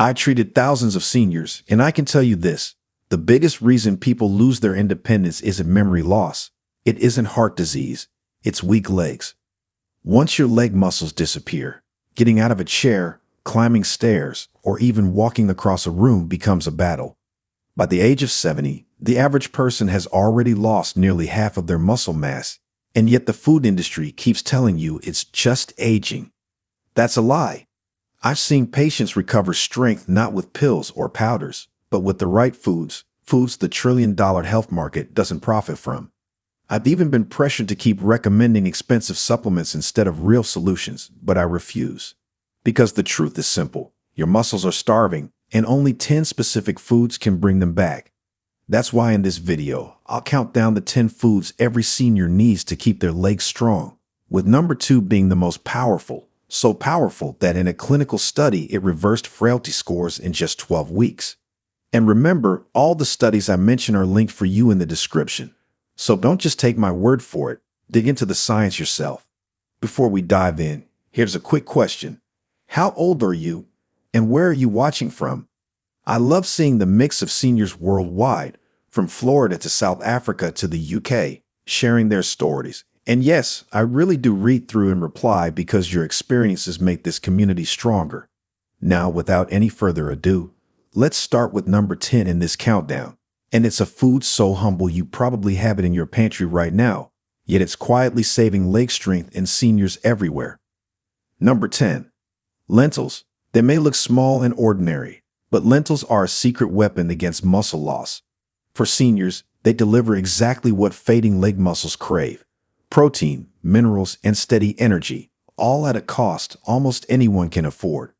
I treated thousands of seniors, and I can tell you this. The biggest reason people lose their independence isn't memory loss. It isn't heart disease. It's weak legs. Once your leg muscles disappear, getting out of a chair, climbing stairs, or even walking across a room becomes a battle. By the age of 70, the average person has already lost nearly half of their muscle mass, and yet the food industry keeps telling you it's just aging. That's a lie. I've seen patients recover strength not with pills or powders, but with the right foods the trillion-dollar health market doesn't profit from. I've even been pressured to keep recommending expensive supplements instead of real solutions, but I refuse. Because the truth is simple. Your muscles are starving, and only 10 specific foods can bring them back. That's why in this video, I'll count down the 10 foods every senior needs to keep their legs strong, with number 2 being the most powerful. So powerful that in a clinical study, it reversed frailty scores in just 12 weeks. And remember, all the studies I mention are linked for you in the description. So don't just take my word for it. Dig into the science yourself. Before we dive in, here's a quick question. How old are you? And where are you watching from? I love seeing the mix of seniors worldwide, from Florida to South Africa to the UK, sharing their stories. And yes, I really do read through and reply because your experiences make this community stronger. Now, without any further ado, let's start with number 10 in this countdown. And it's a food so humble you probably have it in your pantry right now, yet it's quietly saving leg strength in seniors everywhere. Number 10. Lentils. They may look small and ordinary, but lentils are a secret weapon against muscle loss. For seniors, they deliver exactly what fading leg muscles crave. Protein, minerals, and steady energy, all at a cost almost anyone can afford.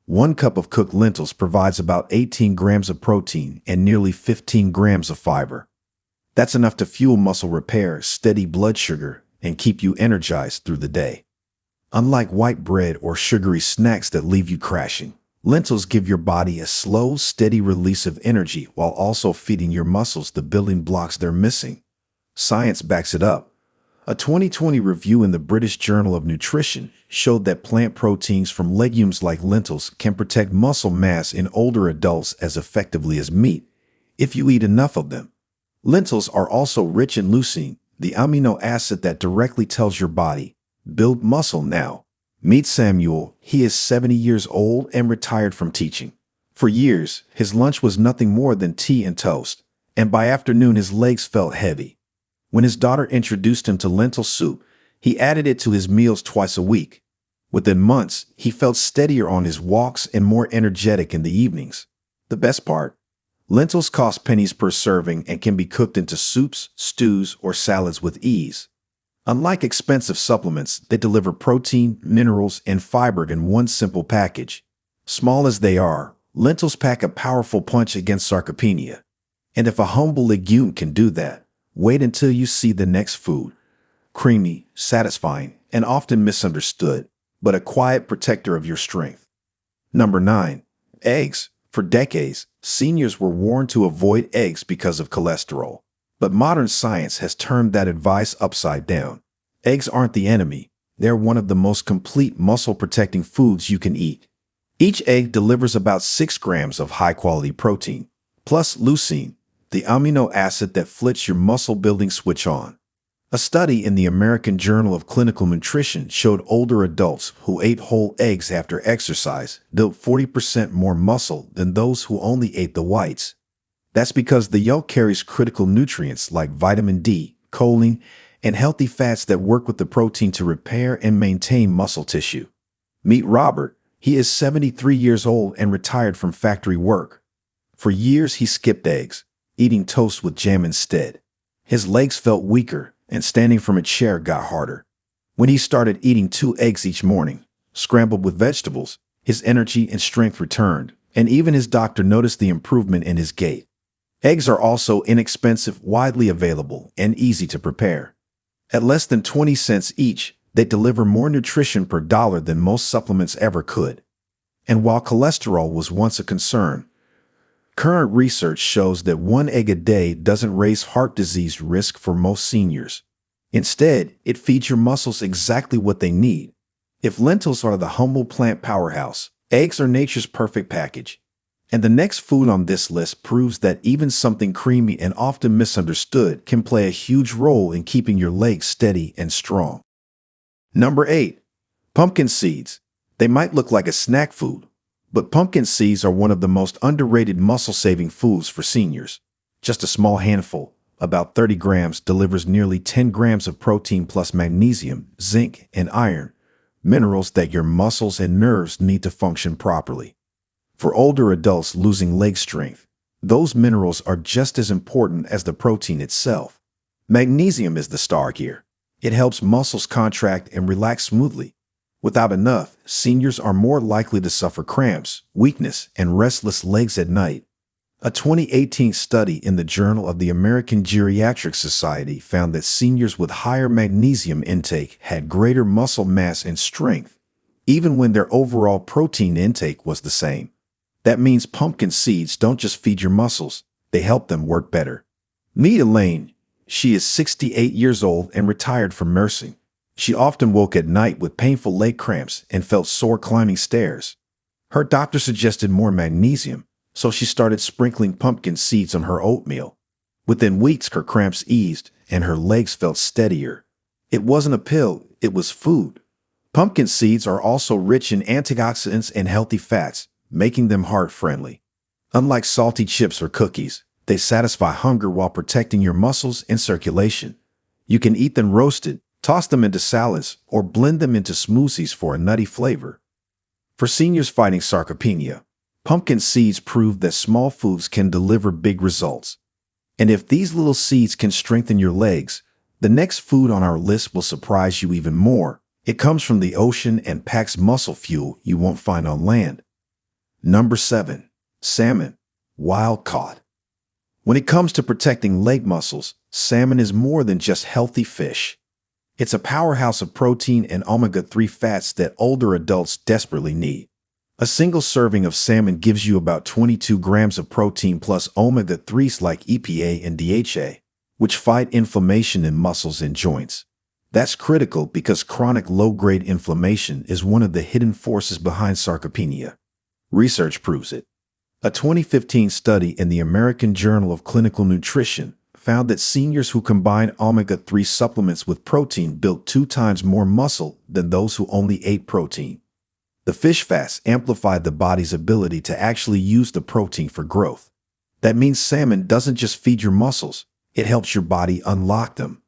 1 cup of cooked lentils provides about 18 grams of protein and nearly 15 grams of fiber. That's enough to fuel muscle repair, steady blood sugar, and keep you energized through the day. Unlike white bread or sugary snacks that leave you crashing, lentils give your body a slow, steady release of energy while also feeding your muscles the building blocks they're missing. Science backs it up. A 2020 review in the British Journal of Nutrition showed that plant proteins from legumes like lentils can protect muscle mass in older adults as effectively as meat, if you eat enough of them. Lentils are also rich in leucine, the amino acid that directly tells your body, build muscle now. Meet Samuel. He is 70 years old and retired from teaching. For years, his lunch was nothing more than tea and toast, and by afternoon his legs felt heavy. When his daughter introduced him to lentil soup, he added it to his meals twice a week. Within months, he felt steadier on his walks and more energetic in the evenings. The best part? Lentils cost pennies per serving and can be cooked into soups, stews, or salads with ease. Unlike expensive supplements, they deliver protein, minerals, and fiber in one simple package. Small as they are, lentils pack a powerful punch against sarcopenia. And if a humble legume can do that, wait until you see the next food. Creamy, satisfying, and often misunderstood, but a quiet protector of your strength. Number 9. Eggs. For decades, seniors were warned to avoid eggs because of cholesterol. But modern science has turned that advice upside down. Eggs aren't the enemy. They're one of the most complete muscle-protecting foods you can eat. Each egg delivers about 6 grams of high-quality protein, plus leucine, the amino acid that flips your muscle-building switch on. A study in the American Journal of Clinical Nutrition showed older adults who ate whole eggs after exercise built 40% more muscle than those who only ate the whites. That's because the yolk carries critical nutrients like vitamin D, choline, and healthy fats that work with the protein to repair and maintain muscle tissue. Meet Robert. He is 73 years old and retired from factory work. For years, he skipped eggs, eating toast with jam instead. His legs felt weaker, and standing from a chair got harder. When he started eating 2 eggs each morning, scrambled with vegetables, his energy and strength returned, and even his doctor noticed the improvement in his gait. Eggs are also inexpensive, widely available, and easy to prepare. At less than 20 cents each, they deliver more nutrition per dollar than most supplements ever could. And while cholesterol was once a concern, current research shows that 1 egg a day doesn't raise heart disease risk for most seniors. Instead, it feeds your muscles exactly what they need. If lentils are the humble plant powerhouse, Eggs are nature's perfect package. And the next food on this list proves that even something creamy and often misunderstood can play a huge role in keeping your legs steady and strong. Number 8. Pumpkin seeds. They might look like a snack food, but pumpkin seeds are one of the most underrated muscle-saving foods for seniors. Just a small handful, about 30 grams, delivers nearly 10 grams of protein plus magnesium, zinc, and iron, minerals that your muscles and nerves need to function properly. For older adults losing leg strength, those minerals are just as important as the protein itself. Magnesium is the star here. It helps muscles contract and relax smoothly. Without enough, seniors are more likely to suffer cramps, weakness, and restless legs at night. A 2018 study in the Journal of the American Geriatric Society found that seniors with higher magnesium intake had greater muscle mass and strength, even when their overall protein intake was the same. That means pumpkin seeds don't just feed your muscles, they help them work better. Meet Elaine. She is 68 years old and retired from nursing. She often woke at night with painful leg cramps and felt sore climbing stairs. Her doctor suggested more magnesium, so she started sprinkling pumpkin seeds on her oatmeal. Within weeks, her cramps eased and her legs felt steadier. It wasn't a pill, it was food. Pumpkin seeds are also rich in antioxidants and healthy fats, making them heart-friendly. Unlike salty chips or cookies, they satisfy hunger while protecting your muscles and circulation. You can eat them roasted, toss them into salads, or blend them into smoothies for a nutty flavor. For seniors fighting sarcopenia, pumpkin seeds prove that small foods can deliver big results. And if these little seeds can strengthen your legs, the next food on our list will surprise you even more. It comes from the ocean and packs muscle fuel you won't find on land. Number 7. Salmon. Wild caught. When it comes to protecting leg muscles, salmon is more than just healthy fish. It's a powerhouse of protein and omega-3 fats that older adults desperately need. A single serving of salmon gives you about 22 grams of protein plus omega-3s like EPA and DHA, which fight inflammation in muscles and joints. That's critical because chronic low-grade inflammation is one of the hidden forces behind sarcopenia. Research proves it. A 2015 study in the American Journal of Clinical Nutrition found that seniors who combined omega-3 supplements with protein built 2 times more muscle than those who only ate protein. The fish fats amplified the body's ability to actually use the protein for growth. That means salmon doesn't just feed your muscles, it helps your body unlock them.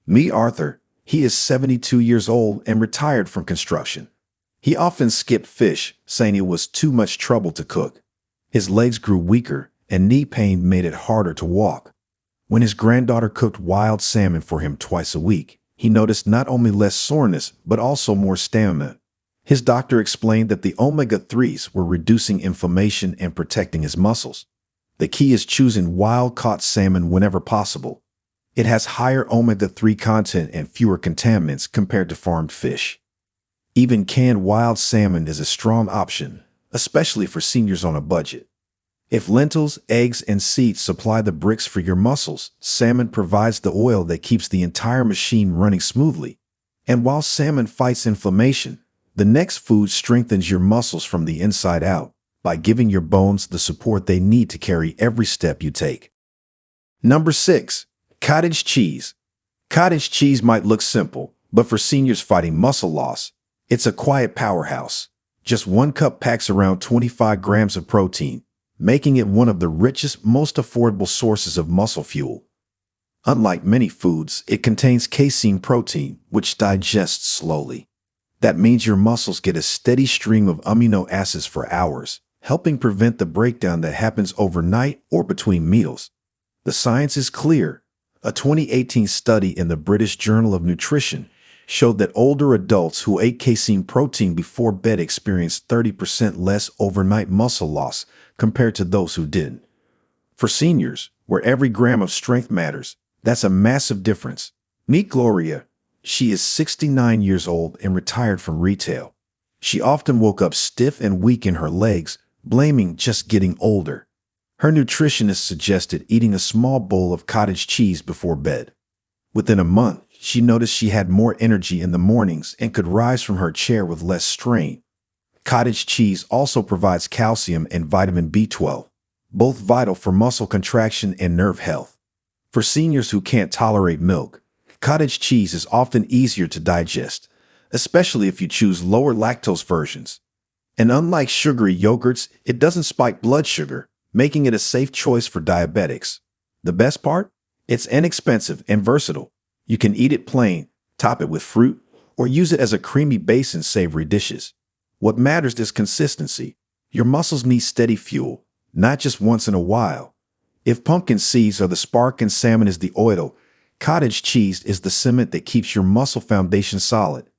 Meet Arthur. He is 72 years old and retired from construction. He often skipped fish, saying it was too much trouble to cook. His legs grew weaker, and knee pain made it harder to walk. When his granddaughter cooked wild salmon for him twice a week, he noticed not only less soreness, but also more stamina. His doctor explained that the omega-3s were reducing inflammation and protecting his muscles. The key is choosing wild-caught salmon whenever possible. It has higher omega-3 content and fewer contaminants compared to farmed fish. Even canned wild salmon is a strong option, especially for seniors on a budget. If lentils, eggs, and seeds supply the bricks for your muscles, salmon provides the oil that keeps the entire machine running smoothly. And while salmon fights inflammation, the next food strengthens your muscles from the inside out by giving your bones the support they need to carry every step you take. Number 6. Cottage cheese. Cottage cheese might look simple, but for seniors fighting muscle loss, it's a quiet powerhouse. Just 1 cup packs around 25 grams of protein, making it one of the richest, most affordable sources of muscle fuel. Unlike many foods, it contains casein protein, which digests slowly. That means your muscles get a steady stream of amino acids for hours, helping prevent the breakdown that happens overnight or between meals. The science is clear. A 2018 study in the British Journal of Nutrition showed that older adults who ate casein protein before bed experienced 30% less overnight muscle loss compared to those who didn't. For seniors, where every gram of strength matters, that's a massive difference. Meet Gloria. She is 69 years old and retired from retail. She often woke up stiff and weak in her legs, blaming just getting older. Her nutritionist suggested eating a small bowl of cottage cheese before bed. Within a month, she noticed she had more energy in the mornings and could rise from her chair with less strain. Cottage cheese also provides calcium and vitamin B12, both vital for muscle contraction and nerve health. For seniors who can't tolerate milk, cottage cheese is often easier to digest, especially if you choose lower lactose versions. And unlike sugary yogurts, it doesn't spike blood sugar, making it a safe choice for diabetics. The best part? It's inexpensive and versatile. You can eat it plain, top it with fruit, or use it as a creamy base in savory dishes. What matters is consistency. Your muscles need steady fuel, not just once in a while. If pumpkin seeds are the spark and salmon is the oil, cottage cheese is the cement that keeps your muscle foundation solid.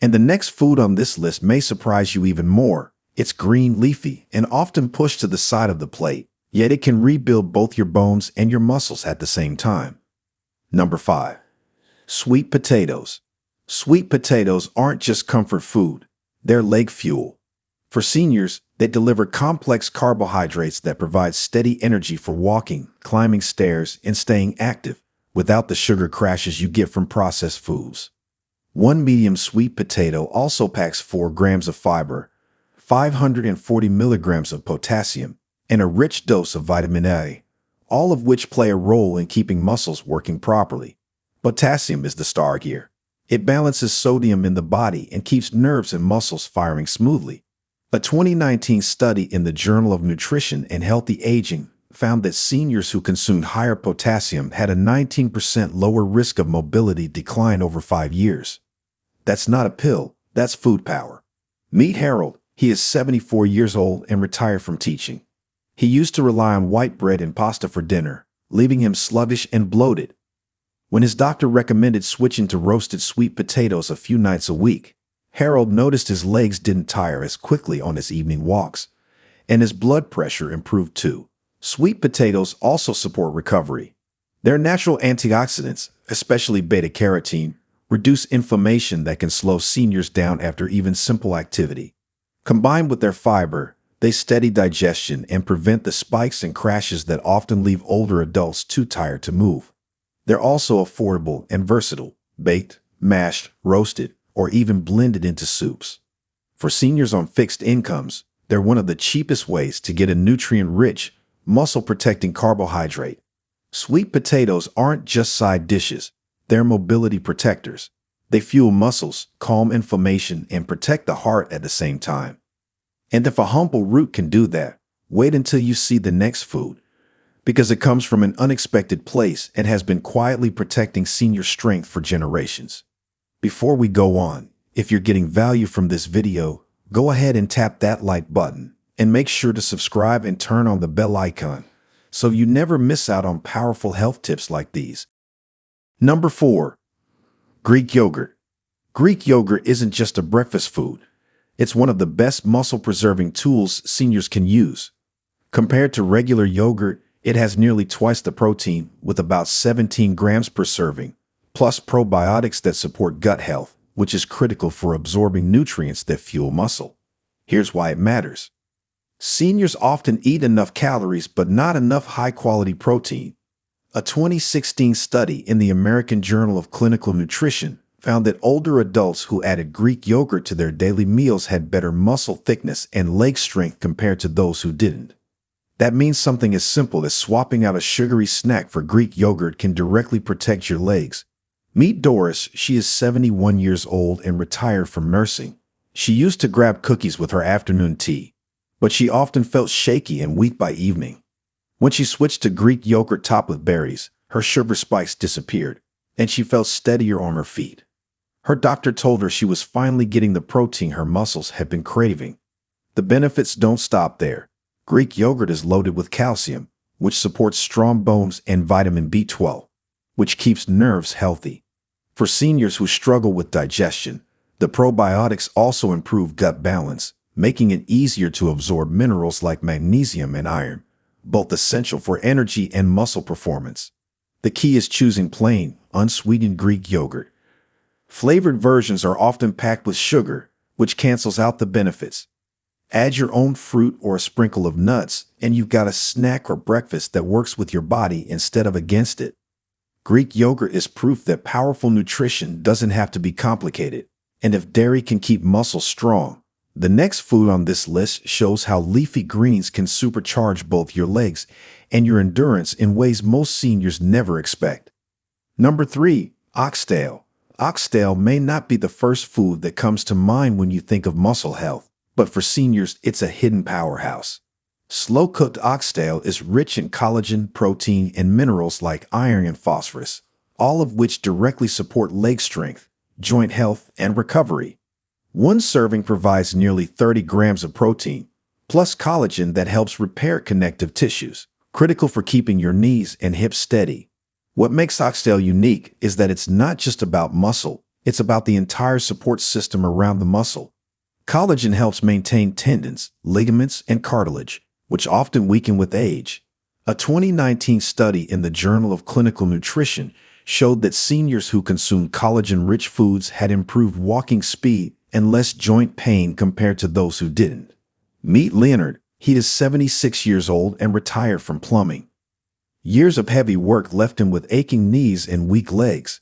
And the next food on this list may surprise you even more. It's green, leafy, and often pushed to the side of the plate, yet it can rebuild both your bones and your muscles at the same time. Number 5. Sweet potatoes. Sweet potatoes aren't just comfort food, they're leg fuel. For seniors, they deliver complex carbohydrates that provide steady energy for walking, climbing stairs, and staying active, without the sugar crashes you get from processed foods. One medium sweet potato also packs 4 grams of fiber, 540 milligrams of potassium, and a rich dose of vitamin A, all of which play a role in keeping muscles working properly. Potassium is the star here. It balances sodium in the body and keeps nerves and muscles firing smoothly. A 2019 study in the Journal of Nutrition and Healthy Aging found that seniors who consumed higher potassium had a 19% lower risk of mobility decline over 5 years. That's not a pill, that's food power. Meet Harold. He is 74 years old and retired from teaching. He used to rely on white bread and pasta for dinner, leaving him sluggish and bloated. When his doctor recommended switching to roasted sweet potatoes a few nights a week, Harold noticed his legs didn't tire as quickly on his evening walks, and his blood pressure improved too. Sweet potatoes also support recovery. Their natural antioxidants, especially beta-carotene, reduce inflammation that can slow seniors down after even simple activity. Combined with their fiber, they steady digestion and prevent the spikes and crashes that often leave older adults too tired to move. They're also affordable and versatile, baked, mashed, roasted, or even blended into soups. For seniors on fixed incomes, they're one of the cheapest ways to get a nutrient-rich, muscle-protecting carbohydrate. Sweet potatoes aren't just side dishes, they're mobility protectors. They fuel muscles, calm inflammation, and protect the heart at the same time. And if a humble root can do that, wait until you see the next food, because it comes from an unexpected place and has been quietly protecting senior strength for generations. Before we go on, if you're getting value from this video, go ahead and tap that like button and make sure to subscribe and turn on the bell icon so you never miss out on powerful health tips like these. Number 4. Greek yogurt. Greek yogurt isn't just a breakfast food. It's one of the best muscle-preserving tools seniors can use. Compared to regular yogurt, it has nearly twice the protein, with about 17 grams per serving, plus probiotics that support gut health, which is critical for absorbing nutrients that fuel muscle. Here's why it matters. Seniors often eat enough calories but not enough high-quality protein. A 2016 study in the American Journal of Clinical Nutrition found that older adults who added Greek yogurt to their daily meals had better muscle thickness and leg strength compared to those who didn't. That means something as simple as swapping out a sugary snack for Greek yogurt can directly protect your legs. Meet Doris. She is 71 years old and retired from nursing. She used to grab cookies with her afternoon tea, but she often felt shaky and weak by evening. When she switched to Greek yogurt topped with berries, her sugar spikes disappeared, and she felt steadier on her feet. Her doctor told her she was finally getting the protein her muscles had been craving. The benefits don't stop there. Greek yogurt is loaded with calcium, which supports strong bones, and vitamin B12, which keeps nerves healthy. For seniors who struggle with digestion, the probiotics also improve gut balance, making it easier to absorb minerals like magnesium and iron, both essential for energy and muscle performance. The key is choosing plain, unsweetened Greek yogurt. Flavored versions are often packed with sugar, which cancels out the benefits. Add your own fruit or a sprinkle of nuts, and you've got a snack or breakfast that works with your body instead of against it. Greek yogurt is proof that powerful nutrition doesn't have to be complicated, and if dairy can keep muscles strong, The next food on this list shows how leafy greens can supercharge both your legs and your endurance in ways most seniors never expect. Number 3, oxtail. Oxtail may not be the first food that comes to mind when you think of muscle health, but for seniors, it's a hidden powerhouse. Slow-cooked oxtail is rich in collagen, protein, and minerals like iron and phosphorus, all of which directly support leg strength, joint health, and recovery. One serving provides nearly 30 grams of protein, plus collagen that helps repair connective tissues, critical for keeping your knees and hips steady. What makes oxtail unique is that it's not just about muscle, it's about the entire support system around the muscle. Collagen helps maintain tendons, ligaments, and cartilage, which often weaken with age. A 2019 study in the Journal of Clinical Nutrition showed that seniors who consumed collagen-rich foods had improved walking speed and less joint pain compared to those who didn't. Meet Leonard. He is 76 years old and retired from plumbing. Years of heavy work left him with aching knees and weak legs.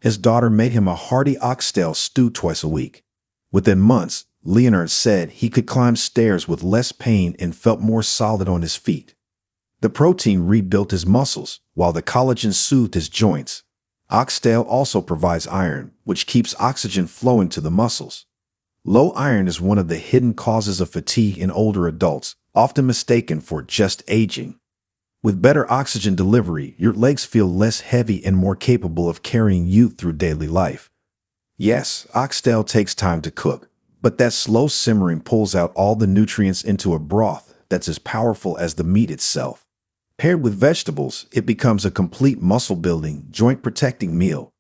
His daughter made him a hearty oxtail stew twice a week. Within months, Leonard said he could climb stairs with less pain and felt more solid on his feet. The protein rebuilt his muscles, while the collagen soothed his joints. Oxtail also provides iron, which keeps oxygen flowing to the muscles. Low iron is one of the hidden causes of fatigue in older adults, often mistaken for just aging. With better oxygen delivery, your legs feel less heavy and more capable of carrying you through daily life. Yes, oxtail takes time to cook, but that slow simmering pulls out all the nutrients into a broth that's as powerful as the meat itself. Paired with vegetables, it becomes a complete muscle-building, joint-protecting meal.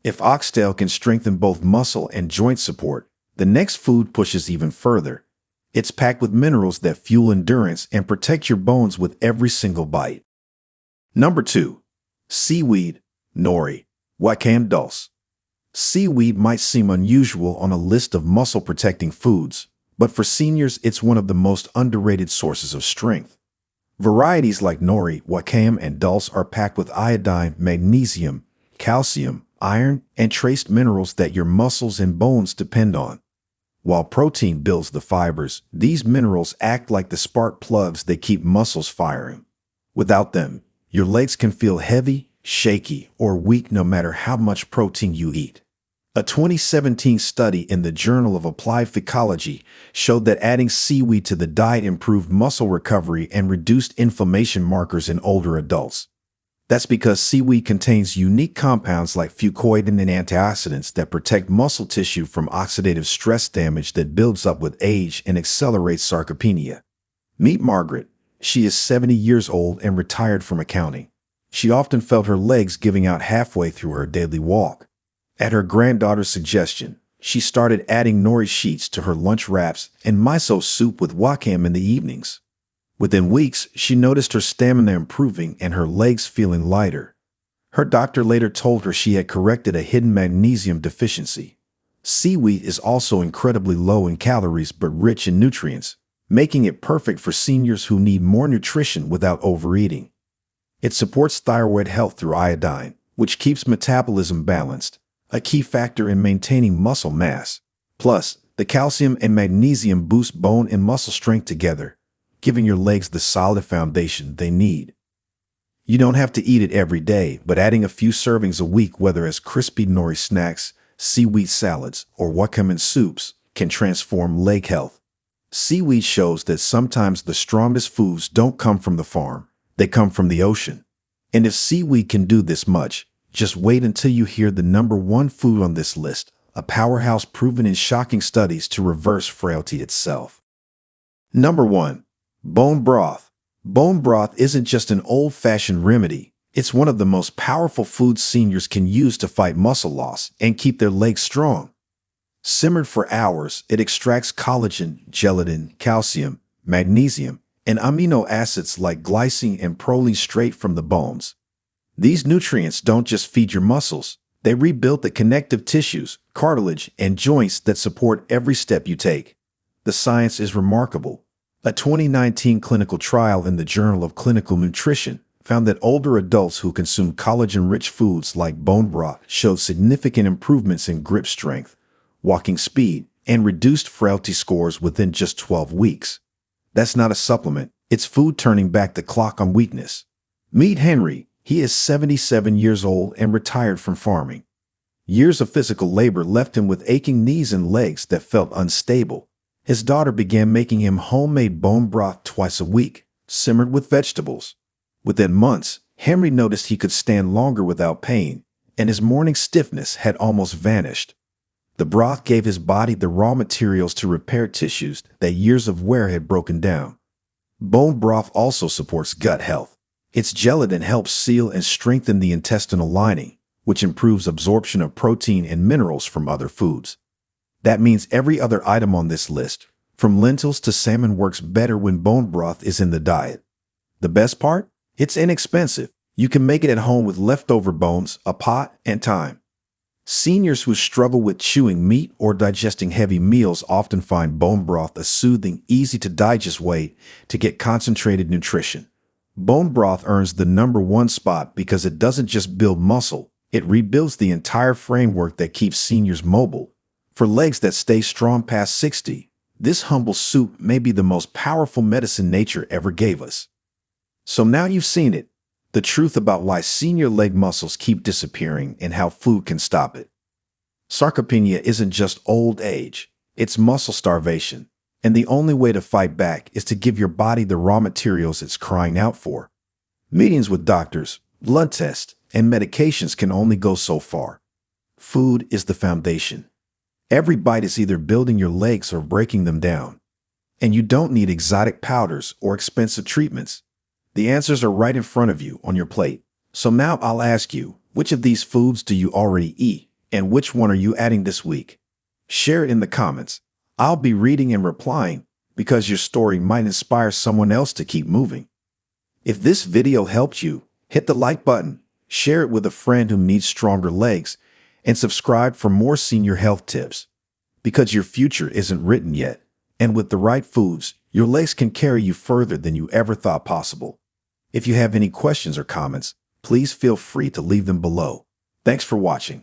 If oxtail can strengthen both muscle and joint support, the next food pushes even further. It's packed with minerals that fuel endurance and protect your bones with every single bite. Number 2. Seaweed, nori, wakame dulce. Seaweed might seem unusual on a list of muscle-protecting foods, but for seniors, it's one of the most underrated sources of strength. Varieties like nori, wakame, and dulse are packed with iodine, magnesium, calcium, iron, and trace minerals that your muscles and bones depend on. While protein builds the fibers, these minerals act like the spark plugs that keep muscles firing. Without them, your legs can feel heavy, shaky, or weak no matter how much protein you eat. A 2017 study in the Journal of Applied Physiology showed that adding seaweed to the diet improved muscle recovery and reduced inflammation markers in older adults. That's because seaweed contains unique compounds like fucoidan and antioxidants that protect muscle tissue from oxidative stress damage that builds up with age and accelerates sarcopenia. Meet Margaret. She is 70 years old and retired from accounting. She often felt her legs giving out halfway through her daily walk. At her granddaughter's suggestion, she started adding nori sheets to her lunch wraps and miso soup with wakame in the evenings. Within weeks, she noticed her stamina improving and her legs feeling lighter. Her doctor later told her she had corrected a hidden magnesium deficiency. Seaweed is also incredibly low in calories but rich in nutrients, making it perfect for seniors who need more nutrition without overeating. It supports thyroid health through iodine, which keeps metabolism balanced, a key factor in maintaining muscle mass. Plus, the calcium and magnesium boost bone and muscle strength together, giving your legs the solid foundation they need. You don't have to eat it every day, but adding a few servings a week, whether as crispy nori snacks, seaweed salads, or wakame soups, can transform leg health. Seaweed shows that sometimes the strongest foods don't come from the farm, they come from the ocean. And if seaweed can do this much, just wait until you hear the number 1 food on this list, a powerhouse proven in shocking studies to reverse frailty itself. Number 1. Bone broth. Bone broth isn't just an old-fashioned remedy. It's one of the most powerful foods seniors can use to fight muscle loss and keep their legs strong. Simmered for hours, it extracts collagen, gelatin, calcium, magnesium, and amino acids like glycine and proline straight from the bones. These nutrients don't just feed your muscles, they rebuild the connective tissues, cartilage, and joints that support every step you take. The science is remarkable. A 2019 clinical trial in the Journal of Clinical Nutrition found that older adults who consumed collagen-rich foods like bone broth showed significant improvements in grip strength, walking speed, and reduced frailty scores within just 12 weeks. That's not a supplement. It's food turning back the clock on weakness. Meet Henry. He is 77 years old and retired from farming. Years of physical labor left him with aching knees and legs that felt unstable. His daughter began making him homemade bone broth twice a week, simmered with vegetables. Within months, Henry noticed he could stand longer without pain, and his morning stiffness had almost vanished. The broth gave his body the raw materials to repair tissues that years of wear had broken down. Bone broth also supports gut health. Its gelatin helps seal and strengthen the intestinal lining, which improves absorption of protein and minerals from other foods. That means every other item on this list, from lentils to salmon, works better when bone broth is in the diet. The best part? It's inexpensive. You can make it at home with leftover bones, a pot, and time. Seniors who struggle with chewing meat or digesting heavy meals often find bone broth a soothing, easy-to-digest way to get concentrated nutrition. Bone broth earns the #1 spot because it doesn't just build muscle, it rebuilds the entire framework that keeps seniors mobile. For legs that stay strong past 60, this humble soup may be the most powerful medicine nature ever gave us. So now you've seen it. The truth about why senior leg muscles keep disappearing and how food can stop it. Sarcopenia isn't just old age, it's muscle starvation. And the only way to fight back is to give your body the raw materials it's crying out for. Meetings with doctors, blood tests, and medications can only go so far. Food is the foundation. Every bite is either building your legs or breaking them down. And you don't need exotic powders or expensive treatments. The answers are right in front of you on your plate. So now I'll ask you, which of these foods do you already eat, and which one are you adding this week? Share it in the comments. I'll be reading and replying because your story might inspire someone else to keep moving. If this video helped you, hit the like button, share it with a friend who needs stronger legs, and subscribe for more senior health tips. Because your future isn't written yet, and with the right foods, your legs can carry you further than you ever thought possible. If you have any questions or comments, please feel free to leave them below. Thanks for watching.